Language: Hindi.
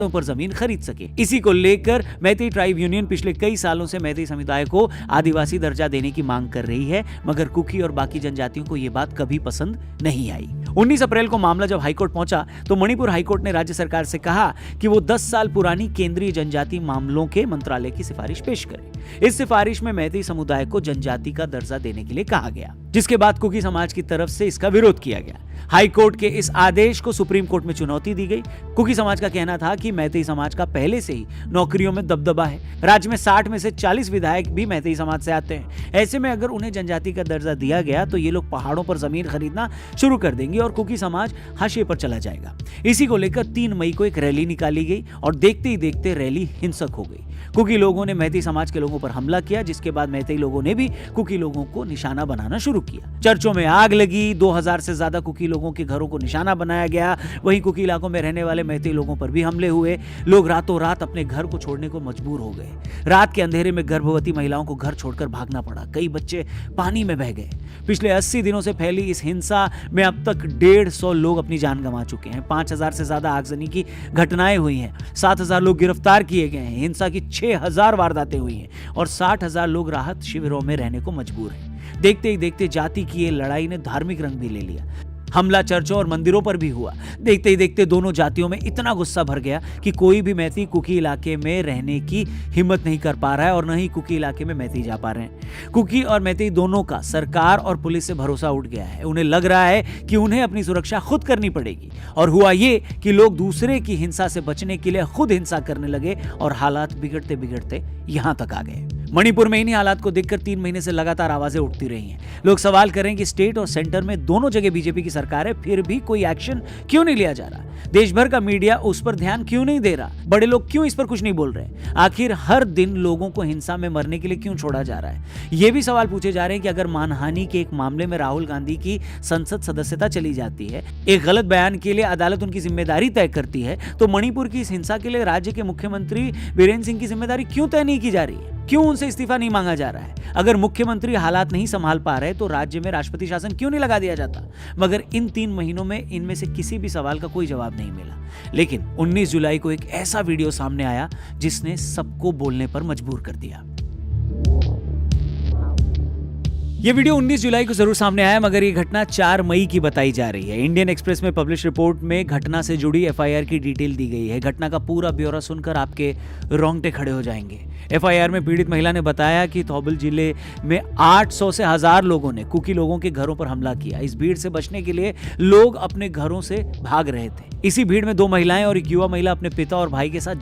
पर जमीन खरीद सके। इसी को लेकर मैतेई ट्राइब यूनियन पिछले कई सालों से मैतेई समुदाय को आदिवासी दर्जा देने की मांग कर रही है, मगर कुकी और बाकी जनजातियों को यह बात कभी पसंद नहीं आई। 19 अप्रैल को मामला जब हाईकोर्ट पहुंचा तो मणिपुर हाईकोर्ट ने राज्य सरकार से कहा कि वो 10 साल पुरानी केंद्रीय जनजाति मामलों के मंत्रालय की सिफारिश पेश करे। इस सिफारिश में मैतेई समुदाय को जनजाति का दर्जा देने के लिए कहा गया, जिसके बाद कुकी समाज की तरफ से इसका विरोध किया गया। हाईकोर्ट के इस आदेश को सुप्रीम कोर्ट में चुनौती दी गई। कुकी समाज का कहना था कि मैतेई समाज का पहले से ही नौकरियों में दबदबा है। राज्य में 60 में से 40 विधायक भी मैतेई समाज से आते हैं। ऐसे में अगर उन्हें जनजाति का दर्जा दिया गया तो ये लोग पहाड़ों पर जमीन खरीदना शुरू कर देंगे और कुकी समाज हाशिए पर चला जाएगा। इसी को लेकर 3 मई को एक रैली निकाली गई और देखते ही देखते रैली हिंसक हो गई। कुकी लोगों ने मैतेई समाज के लोगों पर हमला किया, जिसके बाद मैतेई लोगों ने भी कुकी लोगों को निशाना बनाना शुरू किया। चर्चों में आग लगी, 2000 से ज्यादा कुकी लोगों के घरों को निशाना बनाया गया। वहीं कुकी इलाकों में रहने वाले मैतेई लोगों पर भी हमले हुए। लोग रातों रात अपने घर को छोड़ने को मजबूर हो गए। रात के अंधेरे में गर्भवती महिलाओं को घर छोड़कर भागना पड़ा। कई बच्चे पानी में बह गए। पिछले 80 दिनों से फैली इस हिंसा में अब तक 150 लोग अपनी जान गंवा चुके हैं। 5000 से ज्यादा आगजनी की घटनाएं हुई हैं। 7000 लोग गिरफ्तार किए गए हैं। हिंसा की 6000 वारदातें हुई हैं और 60,000 लोग राहत शिविरों में रहने को मजबूर हैं। देखते ही देखते जाति की ये लड़ाई ने धार्मिक रंग भी ले लिया। हमला चर्चों और मंदिरों पर भी हुआ। देखते ही देखते दोनों जातियों में इतना गुस्सा भर गया कि कोई भी मैतेई कुकी इलाके में रहने की हिम्मत नहीं कर पा रहा है और न ही कुकी इलाके में मैतेई जा पा रहे हैं। कुकी और मैतेई दोनों का सरकार और पुलिस से भरोसा उठ गया है। उन्हें लग रहा है कि उन्हें अपनी सुरक्षा खुद करनी पड़ेगी और हुआ ये कि लोग दूसरे की हिंसा से बचने के लिए खुद हिंसा करने लगे और हालात बिगड़ते बिगड़ते यहां तक आ गए। मणिपुर में इन्हीं हालात को देखकर 3 महीने से लगातार आवाजें उठती रही हैं। लोग सवाल करें कि स्टेट और सेंटर में दोनों जगह बीजेपी की सरकार है, फिर भी कोई एक्शन क्यों नहीं लिया जा रहा? देश भर का मीडिया उस पर ध्यान क्यों नहीं दे रहा? बड़े लोग क्यों इस पर कुछ नहीं बोल रहे? आखिर हर दिन लोगों को हिंसा में मरने के लिए क्यों छोड़ा जा रहा है? ये भी सवाल पूछे जा रहे हैं कि अगर मानहानि के एक मामले में राहुल गांधी की संसद सदस्यता चली जाती है, एक गलत बयान के लिए अदालत उनकी जिम्मेदारी तय करती है, तो मणिपुर की इस हिंसा के लिए राज्य के मुख्यमंत्री बीरेंद्र सिंह की जिम्मेदारी क्यों तय नहीं की जा रही है? क्यों उनसे इस्तीफा नहीं मांगा जा रहा है? अगर मुख्यमंत्री हालात नहीं संभाल पा रहे तो राज्य में राष्ट्रपति शासन क्यों नहीं लगा दिया जाता? मगर इन 3 महीनों में इनमें से किसी भी सवाल का कोई जवाब नहीं मिला। लेकिन 19 जुलाई को एक ऐसा वीडियो सामने आया जिसने सबको बोलने पर मजबूर कर दिया। ये वीडियो 19 जुलाई को जरूर सामने आया, मगर ये घटना 4 मई की बताई जा रही है। इंडियन एक्सप्रेस में पब्लिश रिपोर्ट में घटना से जुड़ी एफआईआर की डिटेल दी गई है। घटना का पूरा ब्यौरा सुनकर आपके रोंगटे खड़े हो जाएंगे। एफआईआर में पीड़ित महिला ने बताया कि थौबल जिले में 800 से 1000 लोगों ने कुकी लोगों के घरों पर हमला किया। इस भीड़ से बचने के लिए लोग अपने घरों से भाग रहे थे। इसी भीड़ में 2 महिलाएं और एक युवा महिला अपने पिता और भाई के साथ